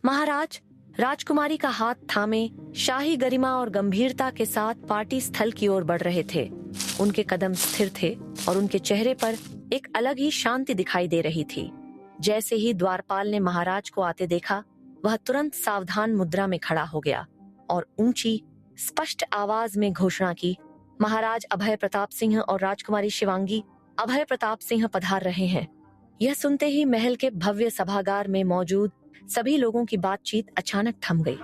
महाराज राजकुमारी का हाथ थामे शाही गरिमा और गंभीरता के साथ पार्टी स्थल की ओर बढ़ रहे थे। उनके कदम स्थिर थे और उनके चेहरे पर एक अलग ही शांति दिखाई दे रही थी। जैसे ही द्वारपाल ने महाराज को आते देखा, वह तुरंत सावधान मुद्रा में खड़ा हो गया और ऊंची स्पष्ट आवाज में घोषणा की, महाराज अभय प्रताप सिंह और राजकुमारी शिवांगी अभय प्रताप सिंह पधार रहे हैं। यह सुनते ही महल के भव्य सभागार में मौजूद सभी लोगों की बातचीत अचानक थम गई।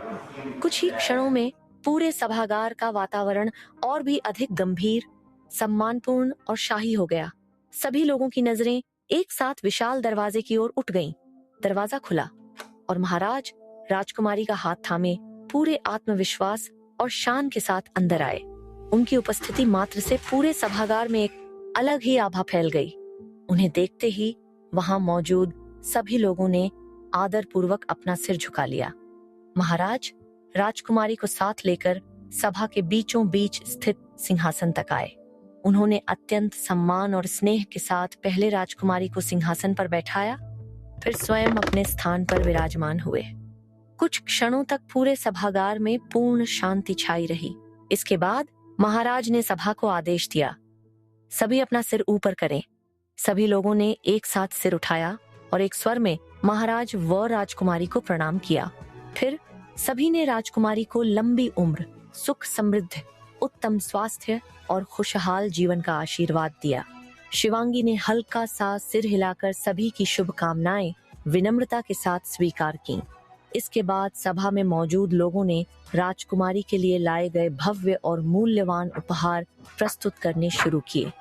कुछ ही क्षणों में पूरे सभागार का वातावरण और भी अधिक गंभीर, सम्मानपूर्ण और शाही हो गया। सभी लोगों की नजरें एक साथ विशाल दरवाजे की ओर उठ गईं। दरवाजा खुला और महाराज राजकुमारी का हाथ थामे पूरे आत्मविश्वास और शान के साथ अंदर आए। उनकी उपस्थिति मात्र से पूरे सभागार में एक अलग ही आभा फैल गई। उन्हें देखते ही वहां मौजूद सभी लोगों ने आदर पूर्वक अपना सिर झुका लिया। महाराज राजकुमारी को साथ लेकर सभा के बीचों बीच स्थित सिंहासन तक आए। उन्होंने अत्यंत सम्मान और स्नेह के साथ पहले राजकुमारी को सिंहासन पर बैठाया, फिर स्वयं अपने स्थान पर विराजमान हुए। कुछ क्षणों तक पूरे सभागार में पूर्ण शांति छाई रही। इसके बाद महाराज ने सभा को आदेश दिया, सभी अपना सिर ऊपर करें। सभी लोगों ने एक साथ सिर उठाया और एक स्वर में महाराज व राजकुमारी को प्रणाम किया। फिर सभी ने राजकुमारी को लंबी उम्र, सुख समृद्ध, उत्तम स्वास्थ्य और खुशहाल जीवन का आशीर्वाद दिया। शिवांगी ने हल्का सा सिर हिलाकर सभी की शुभकामनाएं विनम्रता के साथ स्वीकार की। इसके बाद सभा में मौजूद लोगों ने राजकुमारी के लिए लाए गए भव्य और मूल्यवान उपहार प्रस्तुत करने शुरू किए।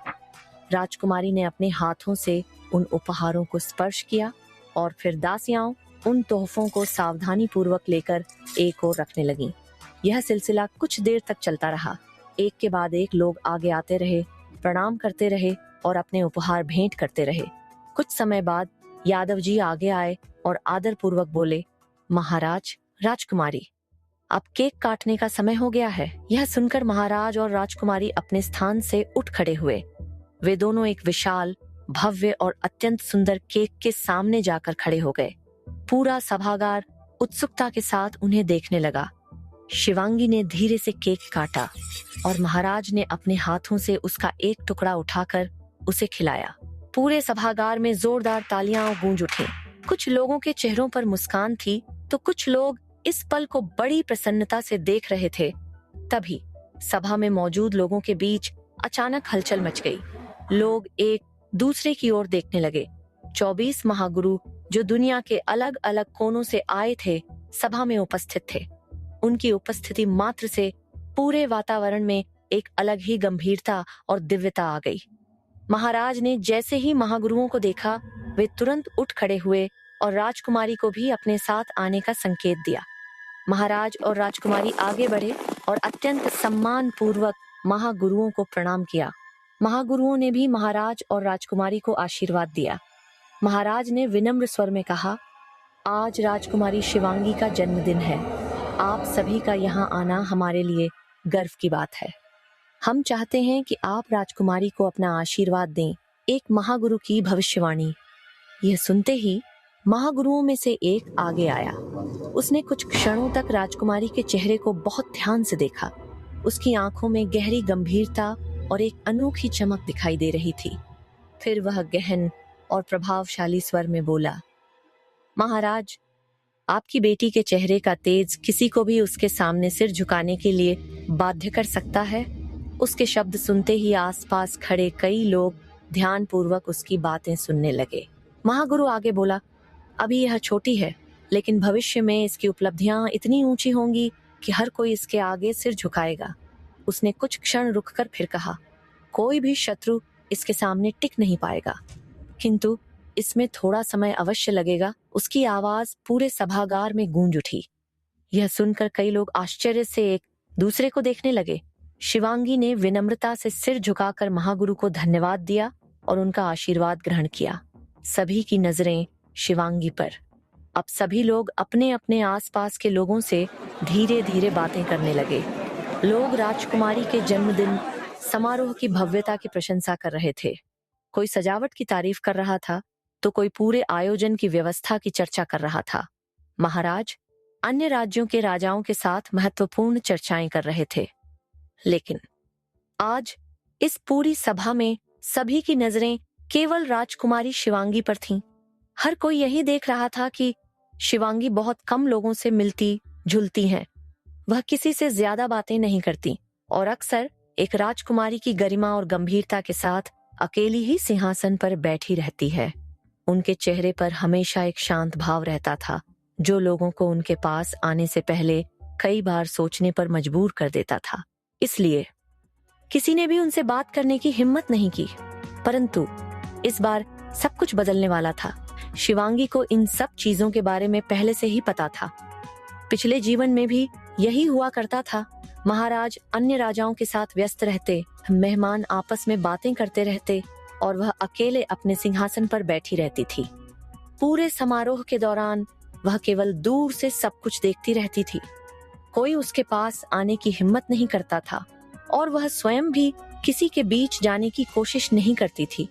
राजकुमारी ने अपने हाथों से उन उपहारों को स्पर्श किया और फिर दासियां उन तोहफों को सावधानी पूर्वक लेकर एक ओर रखने लगीं। यह सिलसिला कुछ देर तक चलता रहा। एक के बाद एक लोग आगे आते रहे, प्रणाम करते रहे और अपने उपहार भेंट करते रहे। कुछ समय बाद यादव जी आगे आए और आदर पूर्वक बोले, महाराज राजकुमारी, अब केक काटने का समय हो गया है। यह सुनकर महाराज और राजकुमारी अपने स्थान से उठ खड़े हुए। वे दोनों एक विशाल, भव्य और अत्यंत सुंदर केक के सामने जाकर खड़े हो गए। पूरा सभागार उत्सुकता के साथ उन्हें देखने लगा। शिवांगी ने धीरे से केक काटा और महाराज ने अपने हाथों से उसका एक टुकड़ा उठाकर उसे खिलाया। पूरे सभागार में जोरदार तालियां गूंज उठी। कुछ लोगों के चेहरों पर मुस्कान थी तो कुछ लोग इस पल को बड़ी प्रसन्नता से देख रहे थे। तभी सभा में मौजूद लोगों के बीच अचानक हलचल मच गई। लोग एक दूसरे की ओर देखने लगे। 24 महागुरु जो दुनिया के अलग अलग कोनों से आए थे, सभा में उपस्थित थे। उनकी उपस्थिति मात्र से पूरे वातावरण में एक अलग ही गंभीरता और दिव्यता आ गई। महाराज ने जैसे ही महागुरुओं को देखा, वे तुरंत उठ खड़े हुए और राजकुमारी को भी अपने साथ आने का संकेत दिया। महाराज और राजकुमारी आगे बढ़े और अत्यंत सम्मान पूर्वक महागुरुओं को प्रणाम किया। महागुरुओं ने भी महाराज और राजकुमारी को आशीर्वाद दिया। महाराज ने विनम्र स्वर में कहा, आज राजकुमारी शिवांगी का जन्मदिन है। आप सभी का यहाँ आना हमारे लिए गर्व की बात है। हम चाहते हैं कि आप राजकुमारी को अपना आशीर्वाद दें। एक महागुरु की भविष्यवाणी। यह सुनते ही महागुरुओं में से एक आगे आया। उसने कुछ क्षणों तक राजकुमारी के चेहरे को बहुत ध्यान से देखा। उसकी आंखों में गहरी गंभीरता और एक अनोखी चमक दिखाई दे रही थी। फिर वह गहन और प्रभावशाली स्वर में बोला, महाराज, आपकी बेटी के चेहरे का तेज किसी को भी उसके सामने सिर झुकाने के लिए बाध्य कर सकता है। उसके शब्द सुनते ही आसपास खड़े कई लोग ध्यानपूर्वक उसकी बातें सुनने लगे। महागुरु आगे बोला, अभी यह छोटी है, लेकिन भविष्य में इसकी उपलब्धियां इतनी ऊंची होंगी कि हर कोई इसके आगे सिर झुकाएगा। उसने कुछ क्षण रुककर फिर कहा, कोई भी शत्रु इसके सामने टिक नहीं पाएगा, किंतु इसमें थोड़ा समय अवश्य लगेगा। उसकी आवाज पूरे सभागार में गूंज उठी। यह सुनकर कई लोग आश्चर्य से एक दूसरे को देखने लगे। शिवांगी ने विनम्रता से सिर झुकाकर महागुरु को धन्यवाद दिया और उनका आशीर्वाद ग्रहण किया। सभी की नजरें शिवांगी पर। अब सभी लोग अपने अपने आसपास के लोगों से धीरे धीरे बातें करने लगे। लोग राजकुमारी के जन्मदिन समारोह की भव्यता की प्रशंसा कर रहे थे। कोई सजावट की तारीफ कर रहा था तो कोई पूरे आयोजन की व्यवस्था की चर्चा कर रहा था। महाराज अन्य राज्यों के राजाओं के साथ महत्वपूर्ण चर्चाएं कर रहे थे। लेकिन आज इस पूरी सभा में सभी की नजरें केवल राजकुमारी शिवांगी पर थीं। हर कोई यही देख रहा था कि शिवांगी बहुत कम लोगों से मिलती जुलती हैं। वह किसी से ज्यादा बातें नहीं करती और अक्सर एक राजकुमारी की गरिमा और गंभीरता के साथ अकेली ही सिंहासन पर बैठी रहती है। उनके चेहरे पर हमेशा एक शांत भाव रहता था, जो लोगों को उनके पास आने से पहले कई बार सोचने पर मजबूर कर देता था। इसलिए किसी ने भी उनसे बात करने की हिम्मत नहीं की। परंतु इस बार सब कुछ बदलने वाला था। शिवांगी को इन सब चीजों के बारे में पहले से ही पता था। पिछले जीवन में भी यही हुआ करता था। महाराज अन्य राजाओं के साथ व्यस्त रहते, मेहमान आपस में बातें करते रहते और वह अकेले अपने सिंहासन पर बैठी रहती थी। पूरे समारोह के दौरान वह केवल दूर से सब कुछ देखती रहती थी। कोई उसके पास आने की हिम्मत नहीं करता था और वह स्वयं भी किसी के बीच जाने की कोशिश नहीं करती थी।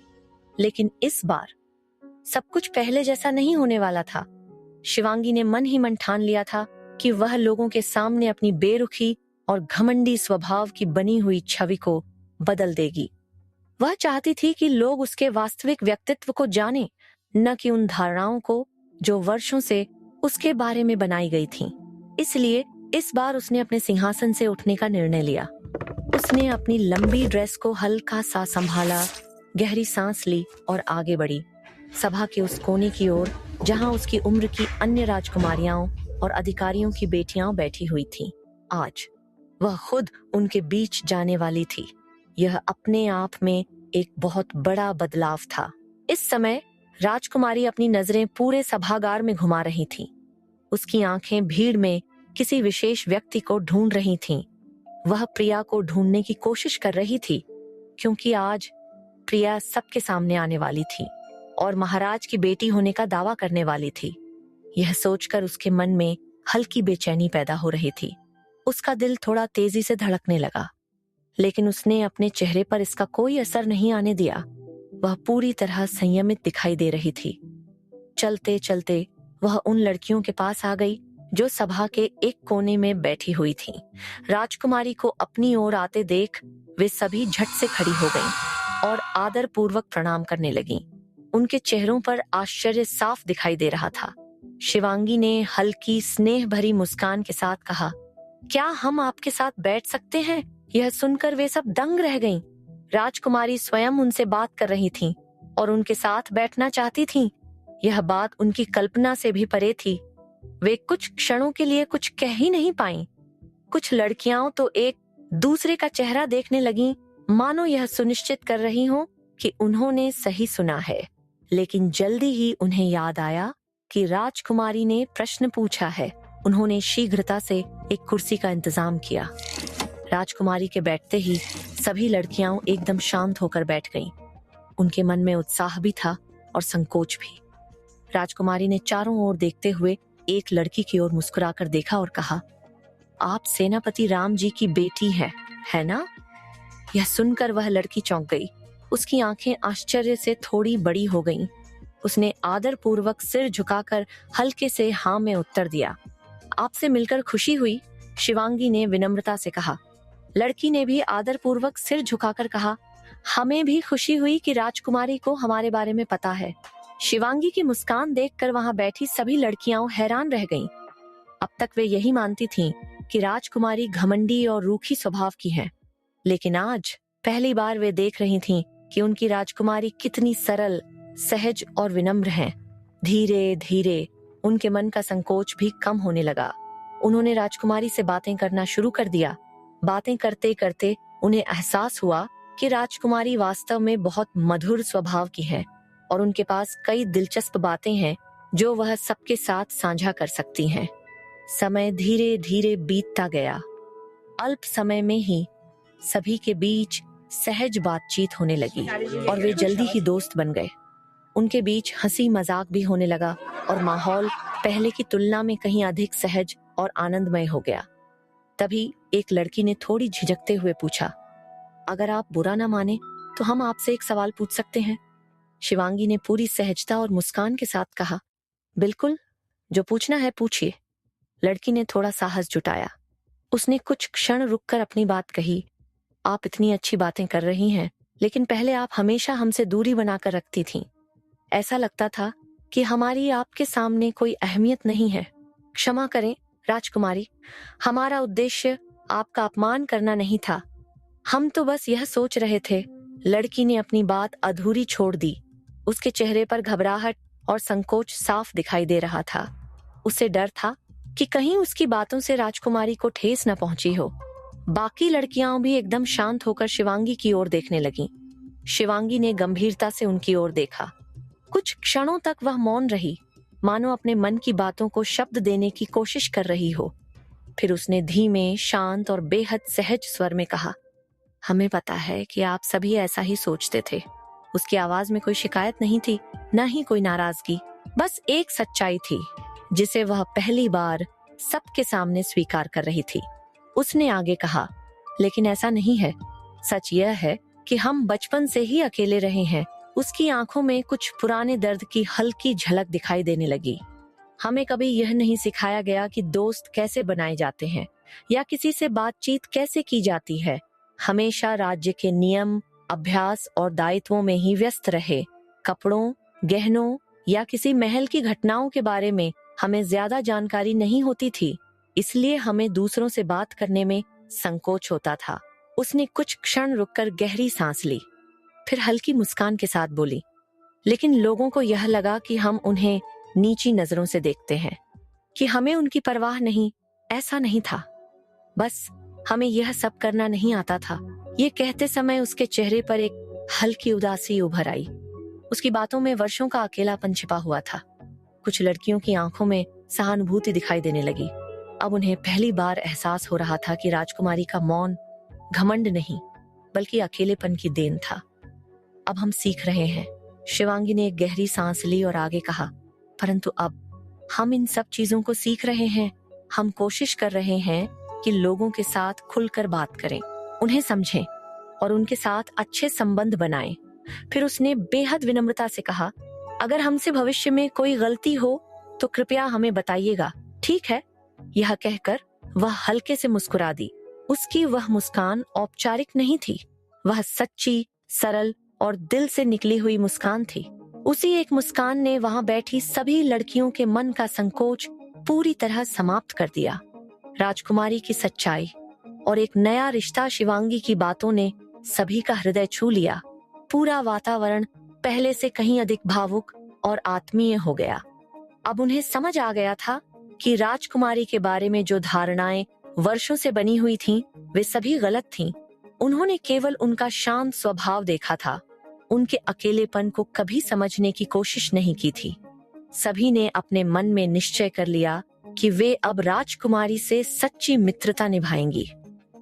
लेकिन इस बार सब कुछ पहले जैसा नहीं होने वाला था। शिवांगी ने मन ही मन ठान लिया था कि वह लोगों के सामने अपनी बेरुखी और घमंडी स्वभाव की बनी हुई छवि को बदल देगी। वह चाहती थी कि लोग उसके वास्तविक व्यक्तित्व को जानें, न कि उन धारणाओं को जो वर्षों से उसके बारे में बनाई गई थीं। इसलिए इस बार उसने अपने सिंहासन से उठने का निर्णय लिया। उसने अपनी लंबी ड्रेस को हल्का सा संभाला, गहरी सांस ली और आगे बढ़ी, सभा के उस कोने की ओर जहां उसकी उम्र की अन्य राजकुमारियां और अधिकारियों की बेटियां बैठी हुई थीं। आज वह खुद उनके बीच जाने वाली थी। यह अपने आप में एक बहुत बड़ा बदलाव था। इस समय राजकुमारी अपनी नजरें पूरे सभागार में घुमा रही थीं। उसकी आंखें भीड़ में किसी विशेष व्यक्ति को ढूंढ रही थीं। वह प्रिया को ढूंढने की कोशिश कर रही थी, क्योंकि आज प्रिया सबके सामने आने वाली थी और महाराज की बेटी होने का दावा करने वाली थी। यह सोचकर उसके मन में हल्की बेचैनी पैदा हो रही थी। उसका दिल थोड़ा तेजी से धड़कने लगा, लेकिन उसने अपने चेहरे पर इसका कोई असर नहीं आने दिया। वह पूरी तरह संयमित दिखाई दे रही थी। चलते चलते वह उन लड़कियों के पास आ गई जो सभा के एक कोने में बैठी हुई थीं। राजकुमारी को अपनी ओर आते देख वे सभी झट से खड़ी हो गईं और आदर पूर्वक प्रणाम करने लगीं। उनके चेहरों पर आश्चर्य साफ दिखाई दे रहा था। शिवांगी ने हल्की स्नेह भरी मुस्कान के साथ कहा, क्या हम आपके साथ बैठ सकते हैं? यह सुनकर वे सब दंग रह गईं। राजकुमारी स्वयं उनसे बात कर रही थीं और उनके साथ बैठना चाहती थीं। यह बात उनकी कल्पना से भी परे थी। वे कुछ क्षणों के लिए कुछ कह ही नहीं पाईं। कुछ लड़कियां तो एक दूसरे का चेहरा देखने लगीं, मानो यह सुनिश्चित कर रही हों कि उन्होंने सही सुना है। लेकिन जल्दी ही उन्हें याद आया कि राजकुमारी ने प्रश्न पूछा है। उन्होंने शीघ्रता से एक कुर्सी का इंतजाम किया। राजकुमारी के बैठते ही सभी लड़कियां एकदम शांत होकर बैठ गईं। उनके मन में उत्साह भी था और संकोच भी। राजकुमारी ने चारों ओर देखते हुए एक लड़की की ओर मुस्कुराकर देखा और कहा, आप सेनापति राम जी की बेटी है ना? यह सुनकर वह लड़की चौंक गई। उसकी आंखें आश्चर्य से थोड़ी बड़ी हो गईं। उसने आदर पूर्वक सिर झुकाकर हल्के से हाँ में उत्तर दिया। आपसे मिलकर खुशी हुई, शिवांगी ने विनम्रता से कहा। लड़की ने भी आदर पूर्वक सिर झुकाकर कहा, हमें भी खुशी हुई कि राजकुमारी को हमारे बारे में पता है। शिवांगी की मुस्कान देखकर वहां बैठी सभी लड़कियां हैरान रह गईं। अब तक वे यही मानती थीं कि राजकुमारी घमंडी और रूखी स्वभाव की है, लेकिन आज पहली बार वे देख रही थीं कि उनकी राजकुमारी कितनी सरल, सहज और विनम्र है। धीरे धीरे उनके मन का संकोच भी कम होने लगा। उन्होंने राजकुमारी से बातें करना शुरू कर दिया। बातें करते करते उन्हें एहसास हुआ कि राजकुमारी वास्तव में बहुत मधुर स्वभाव की है और उनके पास कई दिलचस्प बातें हैं जो वह सबके साथ साझा कर सकती हैं। समय धीरे धीरे बीतता गया। अल्प समय में ही सभी के बीच सहज बातचीत होने लगी और वे जल्दी ही दोस्त बन गए। उनके बीच हंसी मजाक भी होने लगा और माहौल पहले की तुलना में कहीं अधिक सहज और आनंदमय हो गया। तभी एक लड़की ने थोड़ी झिझकते हुए पूछा, अगर आप बुरा ना माने तो हम आपसे एक सवाल पूछ सकते हैं? शिवांगी ने पूरी सहजता और मुस्कान के साथ कहा, बिल्कुल, जो पूछना है पूछिए। लड़की ने थोड़ा साहस जुटाया। उसने कुछ क्षण रुककर अपनी बात कही। आप इतनी अच्छी बातें कर रही हैं, लेकिन पहले आप हमेशा हमसे दूरी बनाकर रखती थीं। ऐसा लगता था कि हमारी आपके सामने कोई अहमियत नहीं है। क्षमा करें राजकुमारी, हमारा उद्देश्य आपका अपमान करना नहीं था। हम तो बस यह सोच रहे थे। लड़की ने अपनी बात अधूरी छोड़ दी। उसके चेहरे पर घबराहट और संकोच साफ दिखाई दे रहा था। उसे डर था कि कहीं उसकी बातों से राजकुमारी को ठेस न पहुंची हो। बाकी लड़कियां भी एकदम शांत होकर शिवांगी की ओर देखने लगीं। शिवांगी ने गंभीरता से उनकी ओर देखा। कुछ क्षणों तक वह मौन रही, मानो अपने मन की बातों को शब्द देने की कोशिश कर रही हो। फिर उसने धीमे, शांत और बेहद सहज स्वर में कहा, हमें पता है कि आप सभी ऐसा ही सोचते थे। उसकी आवाज में कोई शिकायत नहीं थी, न ही कोई नाराजगी, बस एक सच्चाई थी जिसे वह पहली बार सबके सामने स्वीकार कर रही थी। उसने आगे कहा, लेकिन ऐसा नहीं है। सच यह है कि हम बचपन से ही अकेले रहे हैं। उसकी आंखों में कुछ पुराने दर्द की हल्की झलक दिखाई देने लगी। हमें कभी यह नहीं सिखाया गया कि दोस्त कैसे बनाए जाते हैं या किसी से बातचीत कैसे की जाती है। हमेशा राज्य के नियम, अभ्यास और दायित्वों में ही व्यस्त रहे। कपड़ों, गहनों या किसी महल की घटनाओं के बारे में हमें ज्यादा जानकारी नहीं होती थी, इसलिए हमें दूसरों से बात करने में संकोच होता था। उसने कुछ क्षण रुककर गहरी सांस ली, फिर हल्की मुस्कान के साथ बोली, लेकिन लोगों को यह लगा कि हम उन्हें नीची नजरों से देखते हैं, कि हमें उनकी परवाह नहीं। ऐसा नहीं था, बस हमें यह सब करना नहीं आता था। ये कहते समय उसके चेहरे पर एक हल्की उदासी उभर आई। उसकी बातों में वर्षों का अकेलापन छिपा हुआ था। कुछ लड़कियों की आंखों में सहानुभूति दिखाई देने लगी। अब उन्हें पहली बार एहसास हो रहा था कि राजकुमारी का मौन घमंड नहीं, बल्कि अकेलेपन की देन था। अब हम सीख रहे हैं। शिवांगी ने एक गहरी सांस ली और आगे कहा, परंतु अब हम इन सब चीजों को सीख रहे हैं। हम कोशिश कर रहे हैं कि लोगों के साथ खुलकर बात करें, उन्हें समझें और उनके साथ अच्छे संबंध बनाएं। फिर उसने बेहद विनम्रता से कहा, अगर हमसे भविष्य में कोई गलती हो तो कृपया हमें बताइएगा, ठीक है? यह कहकर वह हल्के से मुस्कुरा दी। उसकी वह मुस्कान औपचारिक नहीं थी, वह सच्ची, सरल और दिल से निकली हुई मुस्कान थी। उसी एक मुस्कान ने वहां बैठी सभी लड़कियों के मन का संकोच पूरी तरह समाप्त कर दिया। राजकुमारी की सच्चाई और एक नया रिश्ता शिवांगी की बातों ने सभी का हृदय छू लिया। पूरा वातावरण पहले से कहीं अधिक भावुक और आत्मीय हो गया। अब उन्हें समझ आ गया था कि राजकुमारी के बारे में जो धारणाएं वर्षों से बनी हुई थीं, वे सभी गलत थीं। उन्होंने केवल उनका शांत स्वभाव देखा था, उनके अकेलेपन को कभी समझने की कोशिश नहीं की थी। सभी ने अपने मन में निश्चय कर लिया कि वे अब राजकुमारी से सच्ची मित्रता निभाएंगी।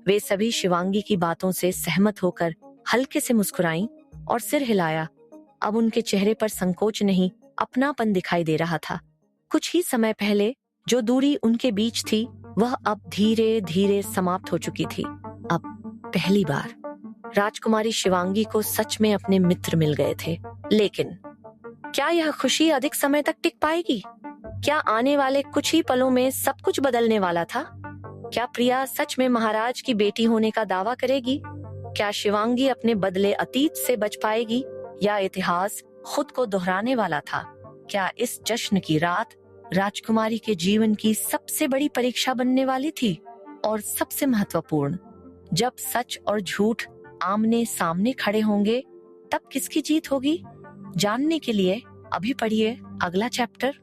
वे सभी शिवांगी की बातों से सहमत होकर हल्के से मुस्कुराईं और सिर हिलाया। अब उनके चेहरे पर संकोच नहीं, अपनापन दिखाई दे रहा था। कुछ ही समय पहले जो दूरी उनके बीच थी, वह अब धीरे धीरे समाप्त हो चुकी थी। अब पहली बार राजकुमारी शिवांगी को सच में अपने मित्र मिल गए थे। लेकिन क्या यह खुशी अधिक समय तक टिक पाएगी? क्या आने वाले कुछ ही पलों में सब कुछ बदलने वाला था? क्या प्रिया सच में महाराज की बेटी होने का दावा करेगी? क्या शिवांगी अपने बदले अतीत से बच पाएगी, या इतिहास खुद को दोहराने वाला था? क्या इस जश्न की रात राजकुमारी के जीवन की सबसे बड़ी परीक्षा बनने वाली थी? और सबसे महत्वपूर्ण, जब सच और झूठ आमने सामने खड़े होंगे, तब किसकी जीत होगी? जानने के लिए अभी पढ़िए अगला चैप्टर।